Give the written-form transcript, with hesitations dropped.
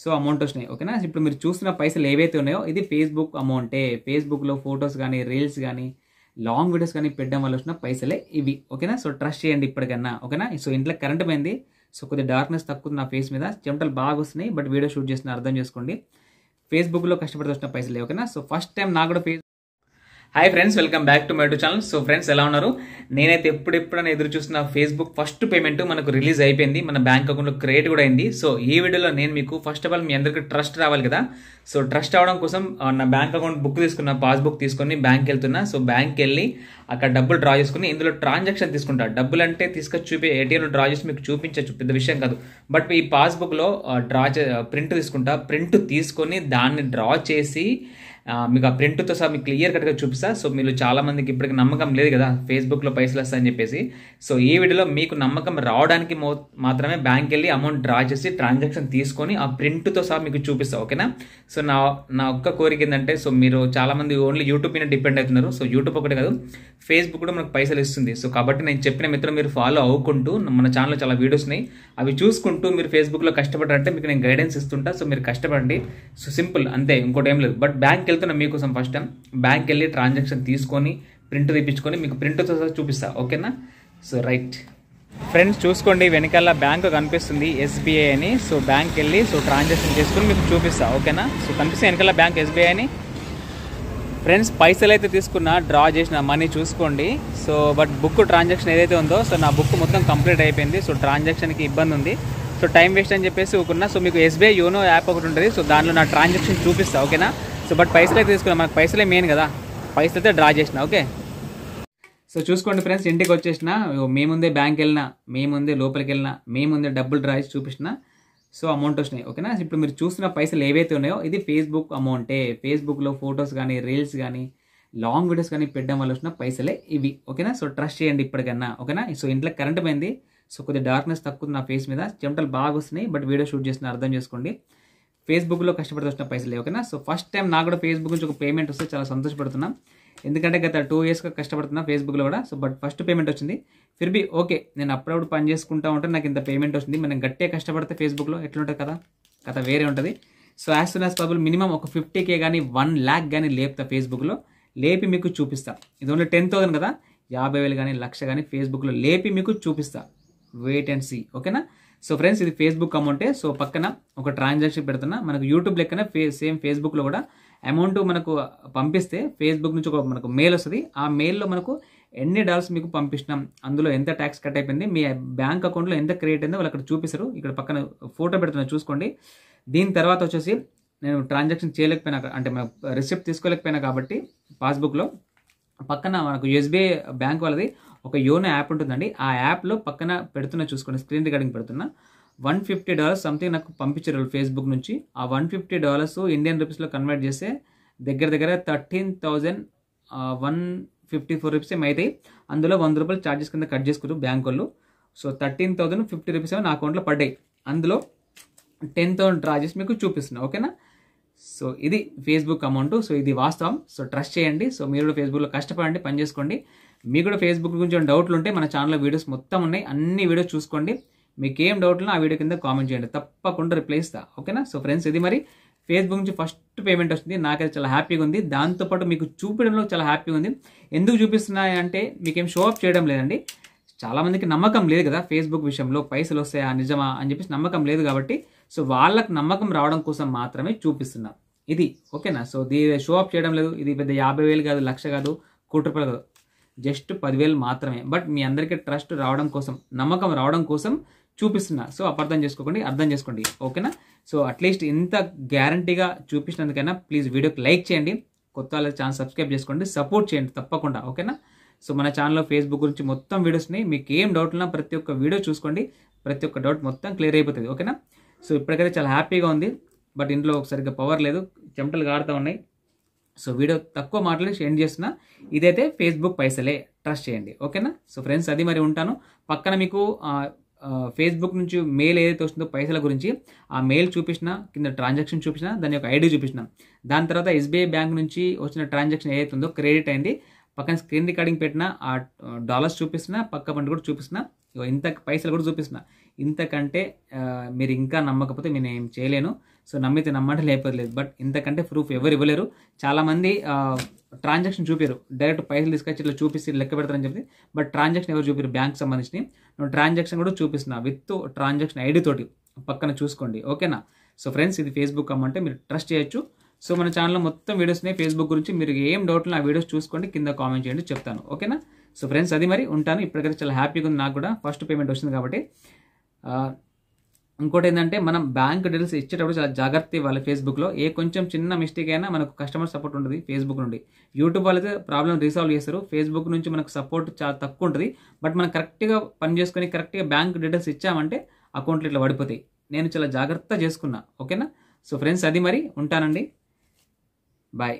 So amount వచ్చినాయి. ఓకేనా, ఇప్పుడు మీరు చూస్తున్న పైసలు ఏవైతే ఉన్నాయో ఇది ఫేస్బుక్ అమౌంటే. ఫేస్బుక్లో ఫొటోస్ కానీ రీల్స్ కానీ లాంగ్ వీడియోస్ కానీ పెట్టడం వల్ల వచ్చిన పైసలే ఇవి. ఓకేనా, సో ట్రస్ట్ చేయండి ఇప్పటికన్నా. ఓకేనా, సో ఇంట్లో కరెంట్ పోయింది, సో కొద్దిగా డార్క్నెస్ తక్కువ నా ఫేస్ మీద, చెమటలు బాగా వస్తున్నాయి, బట్ వీడియో షూట్ చేస్తున్నా అర్థం చేసుకోండి. ఫేస్బుక్లో కష్టపడి వచ్చిన పైసలే. ఓకేనా, సో ఫస్ట్ టైం నాకు కూడా hi friends, welcome back to my YouTube channel. So friends ఎలా ఉన్నారు? నేనైతే ఎప్పుడెప్పుడైనా ఎదురు చూస్తున్న ఫేస్బుక్ ఫస్ట్ పేమెంట్ మనకు రిలీజ్ అయిపోయింది, మన బ్యాంక్ అకౌంట్లో క్రియేట్ కూడా అయింది. సో ఈ వీడియోలో నేను మీకు ఫస్ట్ ఆఫ్ ఆల్ మీ అందరికీ ట్రస్ట్ రావాలి కదా. సో ట్రస్ట్ అవడం కోసం నా బ్యాంక్ అకౌంట్ బుక్ తీసుకున్న, పాస్బుక్ తీసుకొని బ్యాంక్కి వెళ్తున్నా. సో బ్యాంక్కి వెళ్ళి అక్కడ డబ్బులు డ్రా చేసుకుని ఇందులో ట్రాన్సాక్షన్ తీసుకుంటా. డబ్బులు అంటే తీసుకొచ్చి చూపి ఏటీఎంలో డ్రా చేసి మీకు చూపించచ్చు, పెద్ద విషయం కాదు. బట్ ఈ పాస్బుక్లో ప్రింట్ తీసుకుంటా. ప్రింట్ తీసుకొని దాన్ని డ్రా చేసి మీకు ఆ ప్రింట్తో సహా మీకు క్లియర్ కట్గా చూపిస్తా. సో మీరు చాలా మందికి ఇప్పటికి నమ్మకం లేదు కదా ఫేస్బుక్లో పైసలు వస్తాయని చెప్పేసి. సో ఈ వీడియోలో మీకు నమ్మకం రావడానికి మాత్రమే బ్యాంక్ వెళ్ళి అమౌంట్ డ్రా చేసి ట్రాన్సాక్షన్ తీసుకొని ఆ ప్రింట్తో సహా మీకు చూపిస్తా. ఓకేనా, సో నా ఒక్క కోరిక ఏంటంటే, సో మీరు చాలా మంది ఓన్లీ యూట్యూబ్ మీద డిపెండ్ అవుతున్నారు. సో యూట్యూబ్ ఒకటే కాదు, ఫేస్బుక్ కూడా మనకు పైసలు ఇస్తుంది. సో కాబట్టి నేను చెప్పిన మిత్రులు మీరు ఫాలో అవ్వుకుంటూ, మన ఛానల్లో చాలా వీడియోస్ ఉన్నాయి, అవి చూసుకుంటూ మీరు ఫేస్బుక్లో కష్టపడారంటే మీకు నేను గైడెన్స్ ఇస్తుంటా. సో మీరు కష్టపడండి. సో సింపుల్ అంతే, ఇంకోటి ఏం లేదు. బట్ బ్యాంక్ వెళ్తున్నా మీకోసం ఫస్ట్ టైం బ్యాంక్ వెళ్ళి ట్రాన్సాక్షన్ తీసుకొని ప్రింట్ తీపించుకొని మీకు ప్రింట్తో చూపిస్తా. ఓకేనా, సో రైట్ ఫ్రెండ్స్, చూసుకోండి వెనకాల బ్యాంక్ కనిపిస్తుంది ఎస్బీఐ అని. సో బ్యాంక్ వెళ్ళి సో ట్రాన్సాక్షన్ చేసుకొని మీకు చూపిస్తా. ఓకేనా, సో కనిపిస్తుంది వెనకాల బ్యాంక్ ఎస్బీఐ అని. ఫ్రెండ్స్ పైసలు అయితే తీసుకున్నా, డ్రా చేసిన మనీ చూసుకోండి. సో బట్ బుక్ ట్రాన్సాక్షన్ ఏదైతే ఉందో, సో నా బుక్ మొత్తం కంప్లీట్ అయిపోయింది. సో ట్రాన్సాక్షన్కి ఇబ్బంది ఉంది, సో టైం వేస్ట్ అని చెప్పేసి ఊకున్నా. సో మీకు ఎస్బీఐ యోనో యాప్ ఒకటి ఉంటుంది, సో దానిలో నా ట్రాన్సాక్షన్ చూపిస్తా. ఓకేనా, సో బట్ పైసలు అయితే తీసుకున్నా, మనకు పైసలే మెయిన్ కదా, పైసలు అయితే డ్రా చేసిన. ఓకే, సో చూసుకోండి ఫ్రెండ్స్, ఇంటికి వచ్చేసిన, మేముందే బ్యాంక్ వెళ్ళినా, మేముందే లోపలికి వెళ్ళినా, మేముందే డబ్బులు డ్రా చేసి చూపించిన. సో అమౌంట్ వచ్చినాయి. ఓకేనా, ఇప్పుడు మీరు చూస్తున్న పైసలు ఏవైతే ఉన్నాయో ఇది ఫేస్బుక్ అమౌంటే. ఫేస్బుక్లో ఫొటోస్ కానీ రీల్స్ కానీ లాంగ్ వీడియోస్ కానీ పెట్టడం వల్ల వచ్చిన పైసలే ఇవి. ఓకేనా, సో ట్రస్ట్ చేయండి ఇప్పటికన్నా. ఓకేనా, సో ఇంట్లో కరెంట్ పోయింది, సో కొద్దిగా డార్క్నెస్ తక్కువ నా ఫేస్ మీద, చెమటలు బాగా వస్తున్నాయి, బట్ వీడియో షూట్ చేస్తున్నా అర్థం చేసుకోండి. ఫేస్బుక్లో కష్టపడి వచ్చిన పైసలే. ఓకేనా, సో ఫస్ట్ టైం నాకు కూడా ఫేస్బుక్ నుంచి ఒక పేమెంట్ వస్తే చాలా సంతోషపడుతున్నాం, ఎందుకంటే గత 2 yearsగా కష్టపడుతున్నా ఫేస్బుక్లో కూడా. సో బట్ ఫస్ట్ పేమెంట్ వచ్చింది. ఫిర్బీ ఓకే, నేను అప్పుడప్పుడు పని చేసుకుంటా ఉంటే నాకు ఇంత పేమెంట్ వచ్చింది. మనం గట్టిగా కష్టపడితే ఫేస్బుక్లో ఎట్లుంటుంది కదా, కథ వేరే ఉంటుంది. So as soon as possible minimum ఒక 50K కానీ 1 lakh కానీ లేపుతా ఫేస్బుక్లో, లేపి మీకు చూపిస్తా. ఇది ఓన్లీ 10,000 కదా, 50,000 కానీ 1,00,000 కానీ ఫేస్బుక్లో లేపి మీకు చూపిస్తా. Wait and see. ఓకేనా, సో ఫ్రెండ్స్ ఇది ఫేస్బుక్ అమౌంటే. సో పక్కన ఒక ట్రాన్సాక్షన్ పెడుతున్నా, మనకు యూట్యూబ్ లెక్కన సేమ్ ఫేస్బుక్లో కూడా అమౌంట్ మనకు పంపిస్తే ఫేస్బుక్ నుంచి ఒక మనకు మెయిల్ వస్తుంది. ఆ మెయిల్లో మనకు ఎన్ని డాలర్స్ మీకు పంపిస్తున్నాం, అందులో ఎంత ట్యాక్స్ కట్ అయిపోయింది, మీ బ్యాంక్ అకౌంట్లో ఎంత క్రియేట్ అయిందో వాళ్ళు అక్కడ చూపిస్తారు. ఇక్కడ పక్కన ఫోటో పెడుతున్నా చూసుకోండి. దీని తర్వాత వచ్చేసి నేను ట్రాన్సాక్షన్ చేయలేకపోయినా, అంటే రిసిప్ట్ తీసుకోలేకపోయినా కాబట్టి పాస్బుక్లో పక్కన మనకు ఎస్బీఐ బ్యాంక్ వాళ్ళది ఒక యోనో యాప్ ఉంటుందండి. ఆ యాప్లో పక్కన పెడుతున్నా చూసుకోండి, స్క్రీన్ రికార్డింగ్ పెడుతున్నా. $150 సంథింగ్ నాకు పంపించారు ఫేస్బుక్ నుంచి. ఆ $150 ఇండియన్ రూపీస్లో కన్వర్ట్ చేస్తే దగ్గర 13,154 రూపీస్ ఏమైతాయి. అందులో $100 ఛార్జెస్ కింద కట్ చేసుకున్నారు బ్యాంక్ వాళ్ళు. సో 13,050 రూపీస్ నా అకౌంట్లో పడ్డాయి. అందులో 10,000 డ్రా చేసి మీకు చూపిస్తున్నా. ఓకేనా, సో ఇది ఫేస్బుక్ అమౌంట్. సో ఇది వాస్తవం. సో ట్రస్ట్ చేయండి. సో మీరు కూడా ఫేస్బుక్లో కష్టపడండి, పని చేసుకోండి. మీకు కూడా ఫేస్బుక్ గురించి డౌట్లు ఉంటే మన ఛానల్లో వీడియోస్ మొత్తం ఉన్నాయి, అన్ని వీడియోస్ చూసుకోండి. మీకు ఏం డౌట్లు ఆ వీడియో కింద కామెంట్ చేయండి, తప్పకుండా రిప్లై ఇస్తా. ఓకేనా, సో ఫ్రెండ్స్ ఇది మరి ఫేస్బుక్ నుంచి ఫస్ట్ పేమెంట్ వస్తుంది, నాకైతే చాలా హ్యాపీగా ఉంది. దాంతోపాటు మీకు చూపించడంలో చాలా హ్యాపీగా ఉంది. ఎందుకు చూపిస్తున్నాయి అంటే మీకేం షో అప్ చేయడం లేదండి. చాలామందికి నమ్మకం లేదు కదా ఫేస్బుక్ విషయంలో, పైసలు వస్తాయా నిజమా అని చెప్పేసి నమ్మకం లేదు కాబట్టి, సో వాళ్ళకు నమ్మకం రావడం కోసం మాత్రమే చూపిస్తున్నా ఇది. ఓకేనా, సో షో అప్ చేయడం లేదు. ఇది పెద్ద 50,000 కాదు, 1,00,000 కాదు, ₹1,00,000 కాదు, జస్ట్ 10,000 మాత్రమే. బట్ మీ అందరికీ ట్రస్ట్ రావడం కోసం, నమ్మకం రావడం కోసం చూపిస్తున్నా. సో అపార్థం చేసుకోకండి, అర్థం చేసుకోండి. ఓకేనా, సో అట్లీస్ట్ ఇంత గ్యారంటీగా చూపించినందుకైనా ప్లీజ్ వీడియోకి లైక్ చేయండి, కొత్త వాళ్ళ ఛానల్ సబ్స్క్రైబ్ చేసుకోండి, సపోర్ట్ చేయండి తప్పకుండా. ఓకేనా, సో మన ఛానల్లో ఫేస్బుక్ గురించి మొత్తం వీడియోస్ ఉన్నాయి. మీకు ఏం డౌట్ ఉన్నా ప్రతి ఒక్క వీడియో చూసుకోండి, ప్రతి ఒక్క డౌట్ మొత్తం క్లియర్ అయిపోతుంది. ఓకేనా, సో ఇప్పటికైతే చాలా హ్యాపీగా ఉంది. బట్ ఇంట్లో సరిగ్గా పవర్ లేదు, చెమటలు గారుతూ ఉన్నాయి. సో వీడియో తక్కువ మాటలు ఎండ్ చేస్తున్నా. ఇదైతే ఫేస్బుక్ పైసలే, ట్రస్ట్ చేయండి. ఓకేనా, సో ఫ్రెండ్స్ అది మరి ఉంటాను. పక్కన మీకు ఫేస్బుక్ నుంచి మెయిల్ ఏదైతే వస్తుందో పైసల గురించి, ఆ మెయిల్ చూపించిన, కింద ట్రాన్సాక్షన్ చూపించిన, దాని యొక్క ఐడి చూపించిన, దాని తర్వాత ఎస్బీఐ బ్యాంక్ నుంచి వచ్చిన ట్రాన్సాక్షన్ ఏదైతే ఉందో క్రెడిట్ అయింది, పక్కన స్క్రీన్ రికార్డింగ్ పెట్టిన, ఆ డాలర్స్ చూపిస్తున్నా, పక్క పంట కూడా చూపిస్తున్నా, ఇంత పైసలు కూడా చూపిస్తున్నా. ఇంతకంటే మీరు ఇంకా నమ్మకపోతే నేను ఏం చేయలేను. సో నమ్మితే నమ్మంటే లేకపోతే లేదు. బట్ ఇంతకంటే ప్రూఫ్ ఎవరు ఇవ్వలేరు. చాలామంది ట్రాన్సాక్షన్ చూపారు, డైరెక్ట్ పైసలు తీసుకొచ్చి ఇట్లా చూపిస్తే లెక్క పెడతారని చెప్పి, బట్ ట్రాన్సాక్షన్ ఎవరు చూపారు బ్యాంక్ సంబంధించి. నేను ట్రాన్సాక్షన్ కూడా చూపిస్తున్నా విత్ ట్రాన్సాక్షన్ ఐడి తోటి, పక్కన చూసుకోండి, ఓకేనా. సో ఫ్రెండ్స్, ఇది ఫేస్బుక్ అమ్మంటే మీరు ట్రస్ట్ చేయొచ్చు. సో మన ఛానల్లో మొత్తం వీడియోస్నే ఫేస్బుక్ గురించి, మీరు ఏం డౌట్లు ఆ వీడియోస్ చూసుకోండి, కింద కామెంట్ చేయండి, చెప్తాను, ఓకేనా. సో ఫ్రెండ్స్, అది మరి ఉంటాను. ఇప్పటికైతే చాలా హ్యాపీగా ఉంది, నాకు కూడా ఫస్ట్ పేమెంట్ వచ్చింది కాబట్టి. ఇంకోటి ఏంటంటే, మనం బ్యాంక్ డీటెయిల్స్ ఇచ్చేటప్పుడు చాలా జాగ్రత్త ఇవ్వాలి. ఫేస్బుక్లో ఏ కొంచెం చిన్న మిస్టేక్ అయినా మనకు కస్టమర్ సపోర్ట్ ఉంటుంది ఫేస్బుక్ నుండి. యూట్యూబ్ వాళ్ళైతే ప్రాబ్లం రీసాల్వ్ చేస్తారు, ఫేస్బుక్ నుంచి మనకు సపోర్ట్ చాలా తక్కువ ఉంటుంది. బట్ మనం కరెక్ట్గా పని చేసుకొని కరెక్ట్గా బ్యాంక్ డీటెయిల్స్ ఇచ్చామంటే అకౌంట్లు ఇట్లా పడిపోతాయి. నేను చాలా జాగ్రత్త చేసుకున్నా, ఓకేనా. సో ఫ్రెండ్స్, అది మరి ఉంటానండి, బాయ్.